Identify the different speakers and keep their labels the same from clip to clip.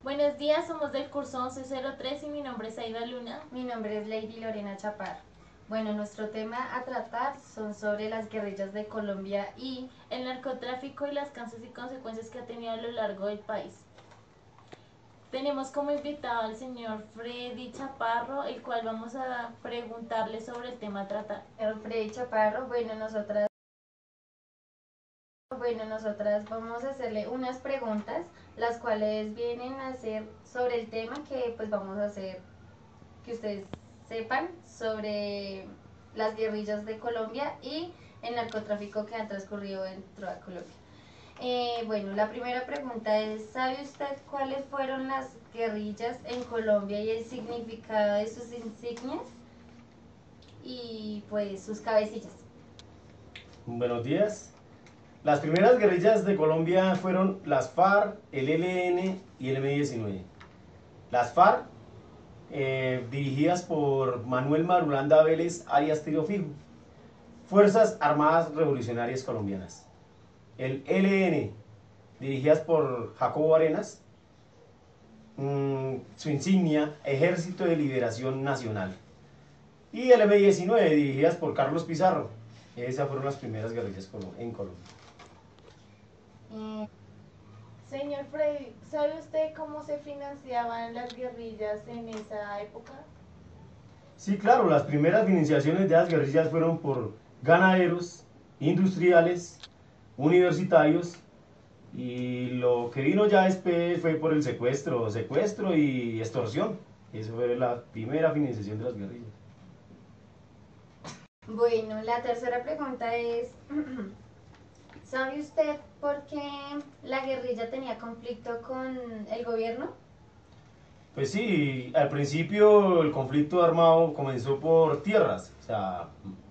Speaker 1: Buenos días, somos del curso 1103 y mi nombre es Aida Luna.
Speaker 2: Mi nombre es Lady Lorena Chaparro. Bueno, nuestro tema a tratar son sobre las guerrillas de Colombia y
Speaker 1: el narcotráfico y las causas y consecuencias que ha tenido a lo largo del país. Tenemos como invitado al señor Freddy Chaparro, el cual vamos a preguntarle sobre el tema a tratar.
Speaker 2: Señor Freddy Chaparro, nosotras vamos a hacerle unas preguntas, las cuales vienen a ser sobre el tema que pues vamos a hacer que ustedes sepan sobre las guerrillas de Colombia y el narcotráfico que han transcurrido dentro de Colombia. Bueno, la primera pregunta es, ¿sabe usted cuáles fueron las guerrillas en Colombia y el significado de sus insignias y pues sus cabecillas?
Speaker 3: Buenos días. Las primeras guerrillas de Colombia fueron las FARC, el ELN y el M-19. Las FARC, dirigidas por Manuel Marulanda Vélez alias Tiro Fijo, Fuerzas Armadas Revolucionarias Colombianas. El ELN, dirigidas por Jacobo Arenas, su insignia, Ejército de Liberación Nacional. Y el M-19, dirigidas por Carlos Pizarro. Esas fueron las primeras guerrillas en Colombia.
Speaker 1: Señor Freddy, ¿sabe usted cómo se financiaban las guerrillas en esa época?
Speaker 3: Sí, claro, las primeras financiaciones de las guerrillas fueron por ganaderos, industriales, universitarios, y lo que vino ya después fue por el secuestro y extorsión. Esa fue la primera financiación de las guerrillas.
Speaker 2: Bueno, la tercera pregunta es, ¿sabe usted por qué la guerrilla tenía conflicto con el gobierno?
Speaker 3: Pues sí, al principio el conflicto armado comenzó por tierras. O sea,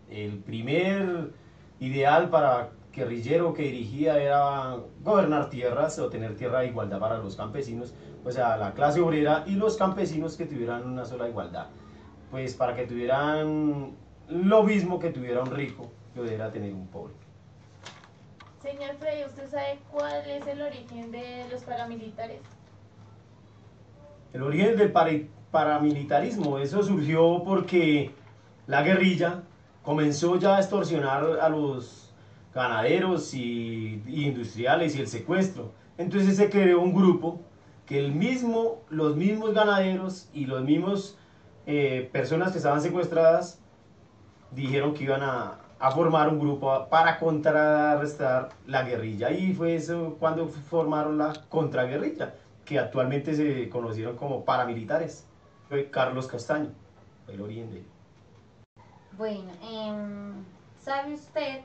Speaker 3: el primer ideal para guerrillero que dirigía era gobernar tierras o tener tierra de igualdad para los campesinos, o sea, la clase obrera y los campesinos que tuvieran una sola igualdad. Pues para que tuvieran lo mismo que tuviera un rico, que pudiera tener un pobre.
Speaker 1: Señor Freddy, ¿usted sabe cuál es el origen de los paramilitares?
Speaker 3: El origen del paramilitarismo, eso surgió porque la guerrilla comenzó ya a extorsionar a los ganaderos y industriales y el secuestro. Entonces se creó un grupo que los mismos ganaderos y los mismos personas que estaban secuestradas dijeron que iban a formar un grupo para contrarrestar la guerrilla, y fue eso cuando formaron la contraguerrilla, que actualmente se conocieron como paramilitares. Fue Carlos Castaño, fue el origen de él.
Speaker 2: Bueno, ¿sabe usted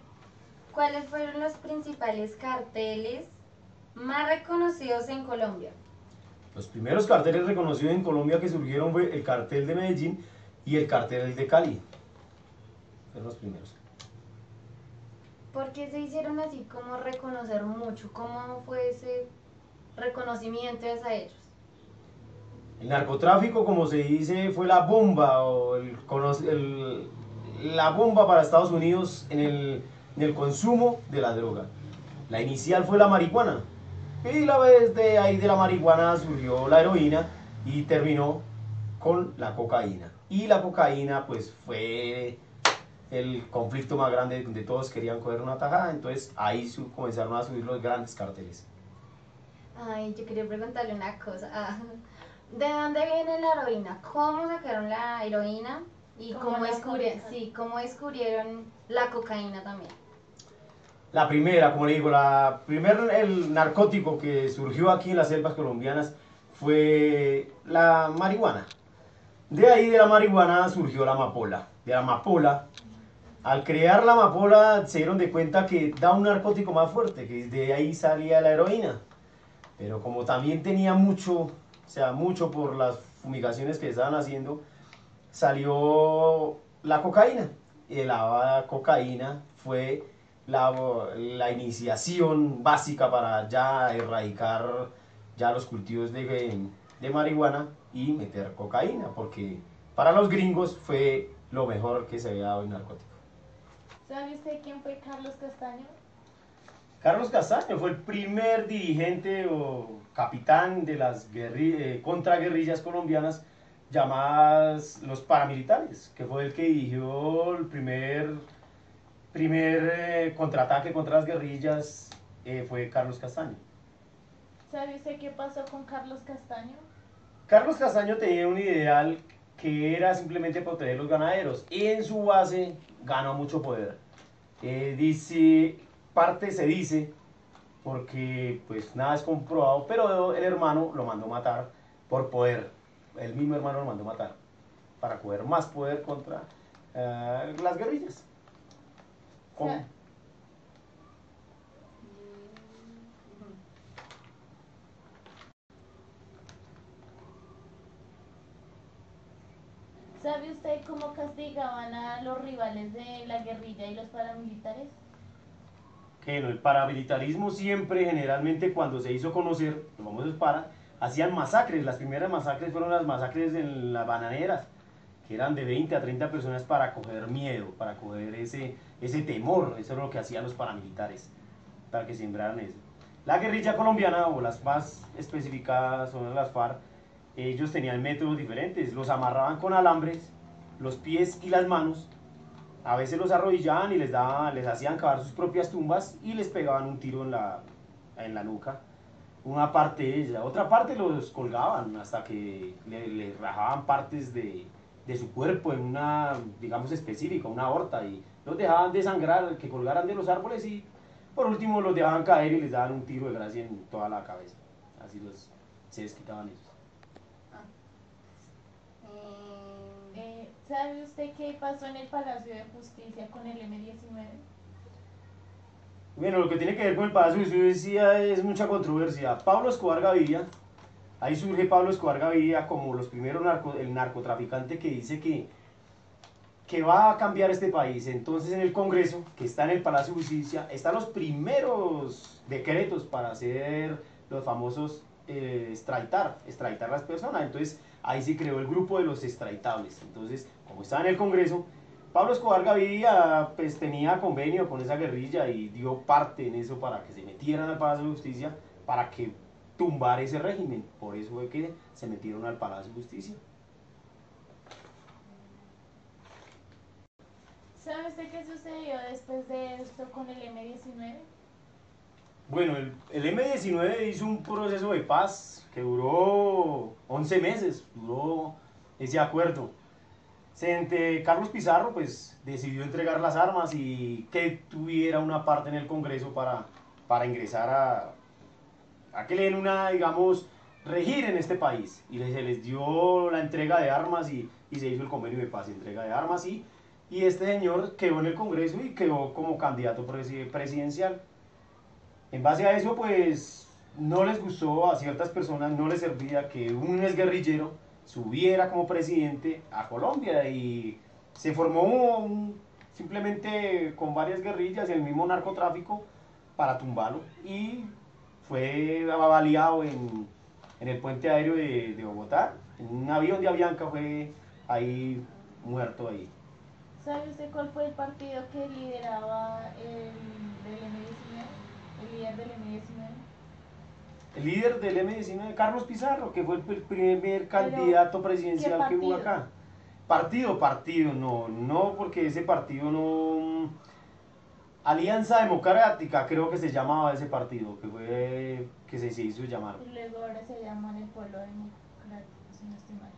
Speaker 2: cuáles fueron los principales carteles más reconocidos en Colombia?
Speaker 3: Los primeros carteles reconocidos en Colombia que surgieron fue el cartel de Medellín y el cartel de Cali. Fueron los primeros.
Speaker 2: ¿Por qué se hicieron así como reconocer mucho? ¿Cómo fue ese reconocimiento hacia ellos?
Speaker 3: El narcotráfico, como se dice, fue la bomba la bomba para Estados Unidos en el consumo de la droga. La inicial fue la marihuana, y la vez de ahí de la marihuana surgió la heroína y terminó con la cocaína. Y la cocaína pues fue el conflicto más grande donde todos querían coger una tajada, entonces ahí comenzaron a subir los grandes carteles.
Speaker 2: Ay, yo quería preguntarle una cosa. ¿De dónde viene la heroína? ¿Cómo sacaron la heroína? ¿Y cómo descubrieron la cocaína también?
Speaker 3: La primera, como le digo, el narcótico que surgió aquí en las selvas colombianas fue la marihuana. De ahí de la marihuana surgió la amapola. De la amapola, al crear la amapola se dieron de cuenta que da un narcótico más fuerte, que de ahí salía la heroína. Pero como también tenía mucho, o sea, mucho por las fumigaciones que estaban haciendo, salió la cocaína. Y la cocaína fue la iniciación básica para ya erradicar ya los cultivos de marihuana y meter cocaína, porque para los gringos fue lo mejor que se había dado en narcótico.
Speaker 1: ¿Sabe usted quién fue Carlos Castaño?
Speaker 3: Carlos Castaño fue el primer dirigente o capitán de las contraguerrillas colombianas llamadas los paramilitares, que fue el que dirigió el primer contraataque contra las guerrillas, fue Carlos Castaño.
Speaker 1: ¿Sabe usted qué pasó con Carlos Castaño?
Speaker 3: Carlos Castaño tenía un ideal que era simplemente proteger los ganaderos y en su base ganó mucho poder. Se dice, porque pues nada es comprobado, pero el hermano lo mandó matar por poder. El mismo hermano lo mandó matar para coger más poder contra las guerrillas. ¿Cómo?
Speaker 1: ¿Sabe usted cómo castigaban a los rivales de la guerrilla y los paramilitares?
Speaker 3: Que el paramilitarismo siempre, generalmente, cuando se hizo conocer, los famosos hacían masacres. Las primeras masacres fueron las masacres en las bananeras, que eran de 20 a 30 personas para coger miedo, para coger ese temor. Eso era lo que hacían los paramilitares, para que sembraran eso. La guerrilla colombiana, o las más especificadas son las FARC, ellos tenían métodos diferentes. Los amarraban con alambres, los pies y las manos. A veces los arrodillaban y les hacían cavar sus propias tumbas y les pegaban un tiro en la nuca. Una parte de ella. Otra parte los colgaban hasta que le rajaban partes de su cuerpo en una, digamos, específica, una aorta, y los dejaban desangrar, que colgaran de los árboles, y por último los dejaban caer y les daban un tiro de gracia en toda la cabeza. Así se desquitaban ellos.
Speaker 1: ¿Sabe usted qué pasó en el Palacio de Justicia con el M-19?
Speaker 3: Bueno, lo que tiene que ver con el Palacio de Justicia es mucha controversia. Pablo Escobar Gaviria, ahí surge Pablo Escobar Gaviria como el narcotraficante que dice que va a cambiar este país. Entonces en el Congreso, que está en el Palacio de Justicia, están los primeros decretos para hacer los famosos extraditar las personas. Entonces ahí se creó el grupo de los extraditables. Entonces, como está en el Congreso, Pablo Escobar Gaviria pues tenía convenio con esa guerrilla y dio parte en eso para que se metieran al Palacio de Justicia, para que tumbar ese régimen. Por eso fue que se metieron al Palacio de Justicia.
Speaker 1: ¿Sabe usted qué sucedió después de esto con el M-19?
Speaker 3: Bueno, el M-19 hizo un proceso de paz que duró 11 meses, duró ese acuerdo. Carlos Pizarro pues decidió entregar las armas y que tuviera una parte en el Congreso para ingresar a que le den una, digamos, regir en este país. Y se les dio la entrega de armas y se hizo el convenio de paz y entrega de armas, y este señor quedó en el Congreso y quedó como candidato presidencial. En base a eso, pues no les gustó, a ciertas personas no les servía que un exguerrillero subiera como presidente a Colombia, y se formó simplemente con varias guerrillas y el mismo narcotráfico para tumbarlo, y fue baleado en el puente aéreo de Bogotá, en un avión de Avianca, fue ahí muerto ahí.
Speaker 1: ¿Sabe usted cuál fue el partido que lideraba el M-19? El líder del M-19.
Speaker 3: El líder del M-19, Carlos Pizarro, que fue el primer candidato presidencial que hubo acá. Partido, no, porque ese partido no... Alianza Democrática, creo que se llamaba ese partido, que se hizo llamar.
Speaker 1: Y luego ahora se llaman el Pueblo Democrático, si no estoy mal.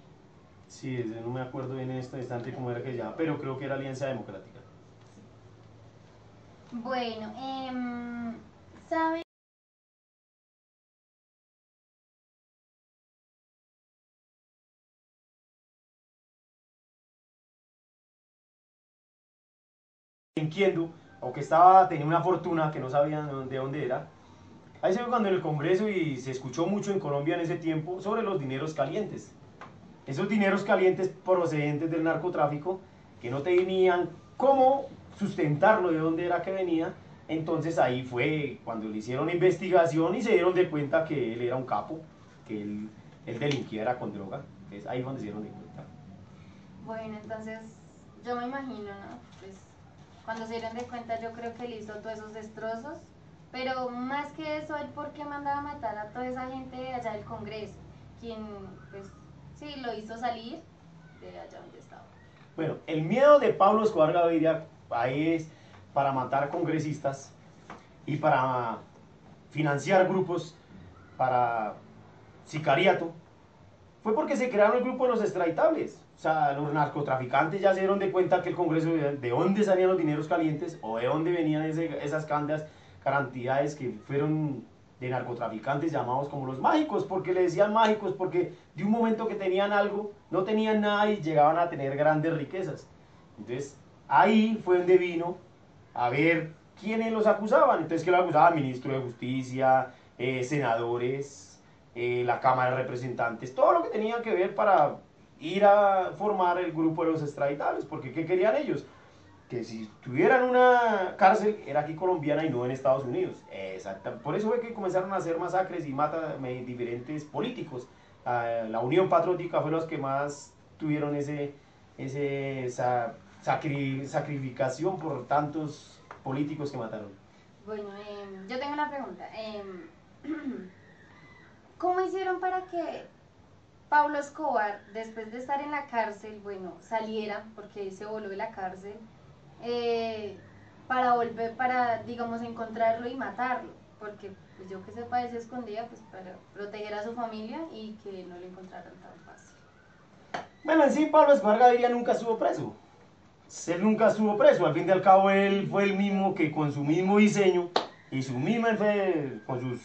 Speaker 3: Sí, no me acuerdo bien en este instante cómo era que se llama, pero creo que era Alianza Democrática.
Speaker 2: Bueno, ¿sabe?
Speaker 3: Delinquiendo, o que tenía una fortuna que no sabían de dónde era. Ahí se fue cuando en el Congreso, y se escuchó mucho en Colombia en ese tiempo sobre los dineros calientes. Esos dineros calientes procedentes del narcotráfico, que no tenían cómo sustentarlo, de dónde era que venía. Entonces ahí fue cuando le hicieron investigación y se dieron de cuenta que él era un capo, que él delinquiera con droga. Entonces ahí fue donde se dieron de cuenta.
Speaker 2: Bueno, entonces yo me imagino, ¿no? Pues cuando se dieron de cuenta, yo creo que él hizo todos esos destrozos Pero más que eso, él por qué mandaba a matar a toda esa gente de allá del Congreso, quien pues sí lo hizo salir de allá donde estaba.
Speaker 3: Bueno, el miedo de Pablo Escobar Gaviria ahí es para matar congresistas y para financiar grupos para sicariato, fue porque se crearon el grupo de los extraditables. O sea, los narcotraficantes ya se dieron de cuenta que el Congreso, de dónde salían los dineros calientes o de dónde venían esas cantidades que fueron de narcotraficantes llamados como los mágicos. ¿Porque le decían mágicos? Porque de un momento que tenían algo, no tenían nada y llegaban a tener grandes riquezas. Entonces, ahí fue donde vino a ver quiénes los acusaban. Entonces, ¿qué los acusaban? Ministro de Justicia, senadores, la Cámara de Representantes, todo lo que tenían que ver para ir a formar el grupo de los extraditables. Porque ¿qué querían ellos? Que si tuvieran una cárcel era aquí colombiana y no en Estados Unidos. Exacto. Por eso fue que comenzaron a hacer masacres y diferentes políticos. La Unión Patriótica fue los que más tuvieron esa sacrificación por tantos políticos que mataron.
Speaker 2: Bueno, yo tengo una pregunta. ¿Cómo hicieron para que Pablo Escobar, después de estar en la cárcel, bueno, saliera, porque se voló de la cárcel, para volver, para, digamos, encontrarlo y matarlo? Porque, pues yo que sepa, él se escondía pues para proteger a su familia y que no lo encontraran tan fácil.
Speaker 3: Bueno, en sí, Pablo Escobar Gaviria nunca estuvo preso. Él nunca estuvo preso. Al fin y al cabo, él fue el mismo que con su mismo diseño y su misma, con sus,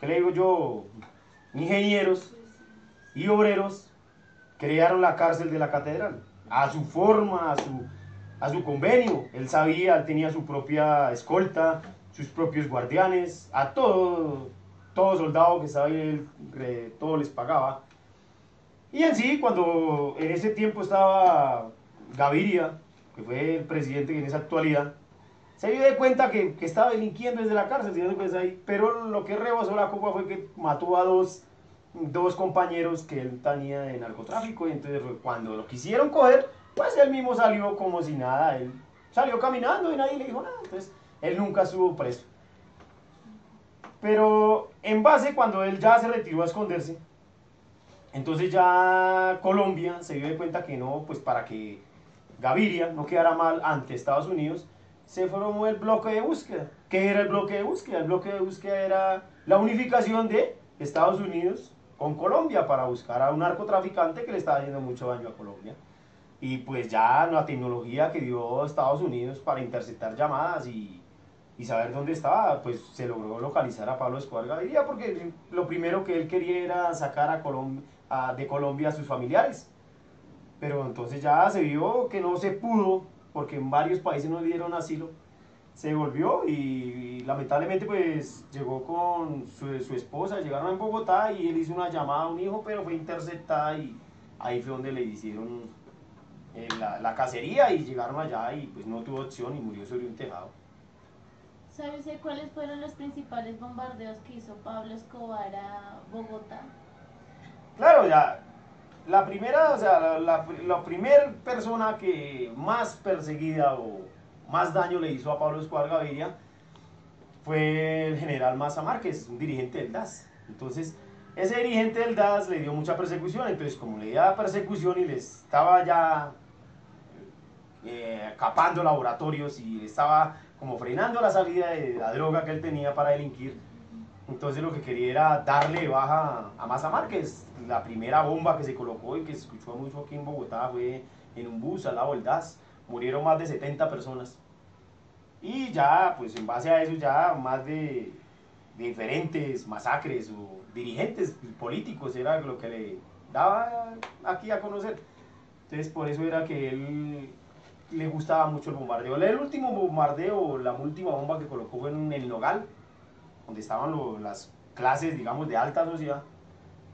Speaker 3: ¿qué le digo yo? Ingenieros y obreros, crearon la cárcel de la catedral. A su forma, a su convenio. Él sabía, él tenía su propia escolta, sus propios guardianes, a todo soldado que estaba ahí, él, todo les pagaba. Y en sí, cuando en ese tiempo estaba Gaviria, que fue el presidente en esa actualidad, se dio de cuenta que estaba delinquiendo desde la cárcel, pero lo que rebasó la copa fue que mató a dos compañeros que él tenía de narcotráfico, y entonces cuando lo quisieron coger, pues él mismo salió como si nada, él salió caminando y nadie le dijo nada, entonces él nunca estuvo preso. Pero en base, cuando él ya se retiró a esconderse, entonces ya Colombia se dio de cuenta que no, pues para que Gaviria no quedara mal ante Estados Unidos, se formó el bloque de búsqueda. ¿Qué era el bloque de búsqueda? El bloque de búsqueda era la unificación de Estados Unidos con Colombia para buscar a un narcotraficante que le estaba haciendo mucho daño a Colombia. Y pues ya la tecnología que dio Estados Unidos para interceptar llamadas y saber dónde estaba, pues se logró localizar a Pablo Escobar Gaviria, porque lo primero que él quería era sacar de Colombia a sus familiares. Pero entonces ya se vio que no se pudo, porque en varios países no le dieron asilo. Se volvió y lamentablemente pues llegó con su esposa, llegaron en Bogotá y él hizo una llamada a un hijo, pero fue interceptada y ahí fue donde le hicieron la cacería y llegaron allá y pues no tuvo opción y murió sobre un tejado.
Speaker 1: ¿Sabe usted cuáles fueron los principales bombardeos que hizo Pablo Escobar a Bogotá?
Speaker 3: Claro, ya, la primera, o sea, la primera persona que más perseguida o más daño le hizo a Pablo Escobar Gaviria fue el general Maza Márquez, un dirigente del DAS. Entonces, ese dirigente del DAS le dio mucha persecución, entonces como le dio persecución y le estaba ya capando laboratorios y estaba como frenando la salida de la droga que él tenía para delinquir, entonces lo que quería era darle baja a Maza Márquez. La primera bomba que se colocó y que se escuchó mucho aquí en Bogotá fue en un bus al lado del DAS. Murieron más de 70 personas. Y ya, pues en base a eso ya más de diferentes masacres o dirigentes políticos era lo que le daba aquí a conocer. Entonces por eso era que él le gustaba mucho el bombardeo. El último bombardeo, la última bomba que colocó fue en el Nogal, donde estaban las clases, digamos, de alta sociedad,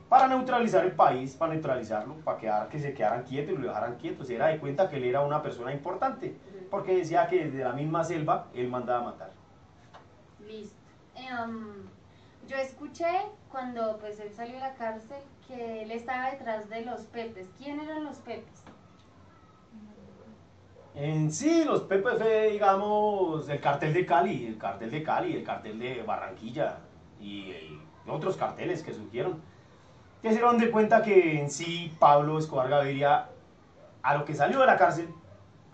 Speaker 3: para neutralizar el país, para neutralizarlo, para que se quedaran quietos y lo dejaran quieto. Se era de cuenta que él era una persona importante, porque decía que desde la misma selva él mandaba matar.
Speaker 2: Listo. Yo escuché cuando pues él salió de la cárcel que él estaba detrás de los Pepes. ¿Quién eran los Pepes?
Speaker 3: En sí, los Pepe fue, digamos, el cartel de Cali, el cartel de Cali, el cartel de Barranquilla y otros carteles que surgieron. Que se dieron de cuenta que en sí Pablo Escobar Gaviria, a lo que salió de la cárcel,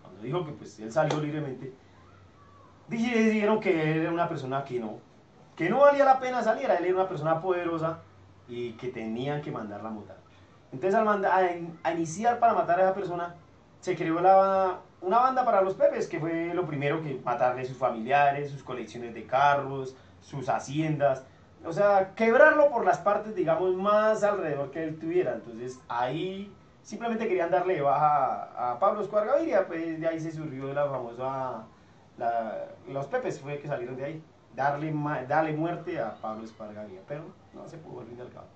Speaker 3: cuando dijo que pues él salió libremente, dijeron que él era una persona que no valía la pena salir, él era una persona poderosa y que tenían que mandarla a matar. Entonces a iniciar para matar a esa persona, se creó una banda para los Pepes, que fue lo primero que matarle a sus familiares, sus colecciones de carros, sus haciendas, o sea, quebrarlo por las partes, digamos, más alrededor que él tuviera. Entonces ahí simplemente querían darle baja a Pablo Escobar Gaviria, pues de ahí se surgió la famosa, los Pepes fue que salieron de ahí, darle muerte a Pablo Escobar Gaviria, pero no se pudo al fin y al cabo.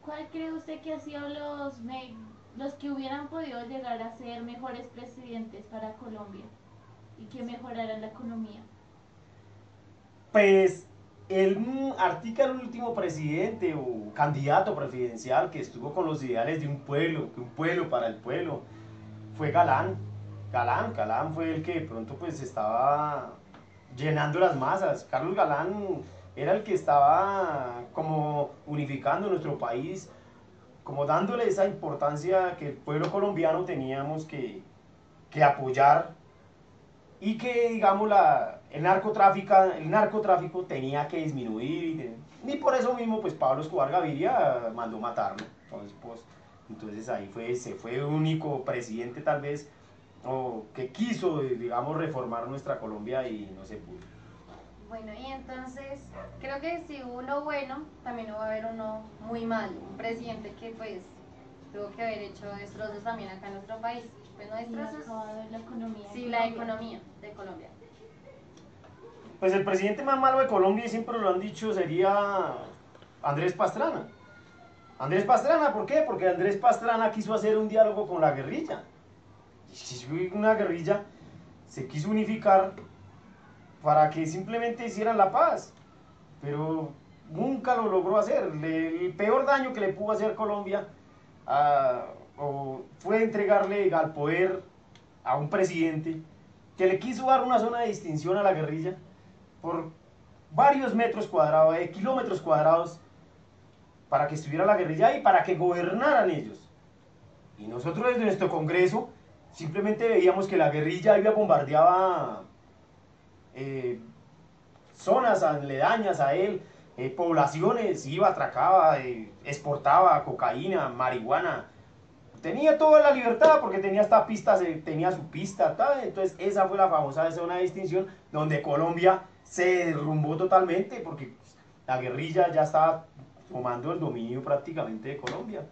Speaker 1: ¿Cuál cree usted que han sido los que hubieran podido llegar a ser mejores presidentes para Colombia y que mejoraran la economía?
Speaker 3: Pues Artica, el último presidente o candidato presidencial que estuvo con los ideales de un pueblo para el pueblo, fue Galán. Galán fue el que de pronto pues estaba llenando las masas. Carlos Galán era el que estaba como unificando nuestro país, como dándole esa importancia que el pueblo colombiano teníamos que apoyar y que digamos el narcotráfico tenía que disminuir y por eso mismo pues Pablo Escobar Gaviria mandó matarlo. Entonces ahí se fue el único presidente tal vez que quiso digamos reformar nuestra Colombia y no se pudo.
Speaker 2: Bueno, y entonces creo que si hubo uno bueno, también va a haber uno muy malo, un presidente que pues tuvo que haber hecho destrozos también acá en nuestro país. Pues no destrozos,
Speaker 1: La economía.
Speaker 2: sí, la economía de Colombia.
Speaker 3: Pues el presidente más malo de Colombia, y siempre lo han dicho, sería Andrés Pastrana. Andrés Pastrana, ¿por qué? Porque Andrés Pastrana quiso hacer un diálogo con la guerrilla. Una guerrilla se quiso unificar para que simplemente hicieran la paz, pero nunca lo logró hacer. El peor daño que le pudo hacer Colombia fue entregarle al poder a un presidente que le quiso dar una zona de distinción a la guerrilla por varios metros cuadrados, kilómetros cuadrados, para que estuviera la guerrilla y para que gobernaran ellos. Y nosotros desde nuestro Congreso simplemente veíamos que la guerrilla bombardeaba zonas aledañas a él, poblaciones, iba, atracaba, exportaba cocaína, marihuana. Tenía toda la libertad porque tenía esta pista, tenía su pista, tal. Entonces esa fue la famosa zona de distinción donde Colombia se derrumbó totalmente porque la guerrilla ya estaba tomando el dominio prácticamente de Colombia.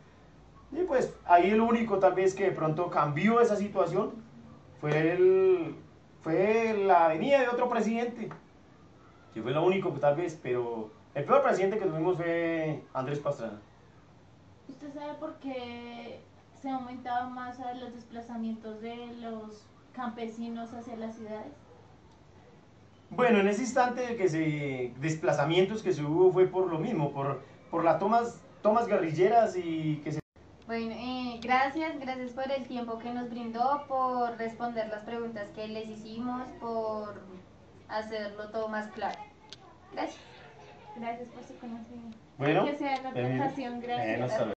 Speaker 3: Y pues ahí el único tal vez que de pronto cambió esa situación fue la venida de otro presidente, que fue lo único tal vez, pero el peor presidente que tuvimos fue Andrés Pastrana.
Speaker 1: ¿Usted sabe por qué se ha aumentado más a los desplazamientos de los campesinos hacia las ciudades?
Speaker 3: Bueno, en ese instante de que desplazamientos que se hubo fue por lo mismo, por las tomas guerrilleras y que se...
Speaker 2: Bueno, gracias por el tiempo que nos brindó, por responder las preguntas que les hicimos, por hacerlo todo más claro. Gracias.
Speaker 1: Gracias por su conocimiento.
Speaker 3: Bueno,
Speaker 1: Que sea en otra ocasión. Gracias.
Speaker 3: hasta luego.